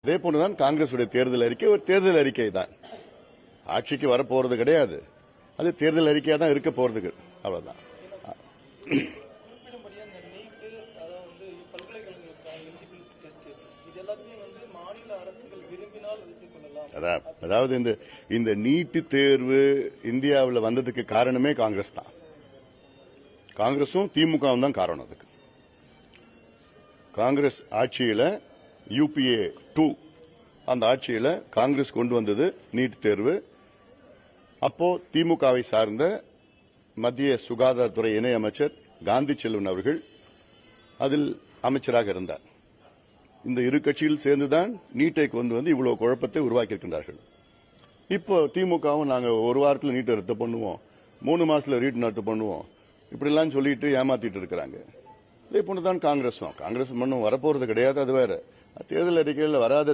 அதே போன்றுதான் காங்கிரசுடைய தேர்தல் அறிக்கை ஒரு தேர்தல் அறிக்கை தான். ஆட்சிக்கு வரப்போறது கிடையாது. அது தேர்தல் அறிக்கையா தான் இருக்க போறது. அவ்வளவுதான். அதாவது இந்த நீட் தேர்வு இந்தியாவில் வந்ததுக்கு காரணமே காங்கிரஸ் தான். காங்கிரசும் திமுகவும் தான் காரணம். அதுக்கு காங்கிரஸ் ஆட்சியில UPA 2 அந்த ஆட்சியில காங்கிரஸ் கொண்டு வந்தது நீட் தேர்வு. அப்போ திமுகவை சார்ந்த மத்திய சுகாதாரத்துறை இணை அமைச்சர் காந்தி செல்வன் அவர்கள் அதில் அமைச்சராக இருந்தார். இந்த இரு கட்சியில் சேர்ந்துதான் நீட்டை கொண்டு வந்து இவ்வளவு குழப்பத்தை உருவாக்கி இருக்கின்றார்கள். இப்போ திமுகவும் நாங்க ஒரு வாரத்தில் நீட்டை ரத்து பண்ணுவோம், 3 மாசத்துல நீட் ரத்து பண்ணுவோம், இப்படிலாம் சொல்லிட்டு ஏமாத்திட்டு இருக்கிறாங்க. இதே போன்றுதான் காங்கிரஸ் மண்ணும் வரப்போறது கிடையாது. அது வேற தேர்தல் அறிக்கையில் வராத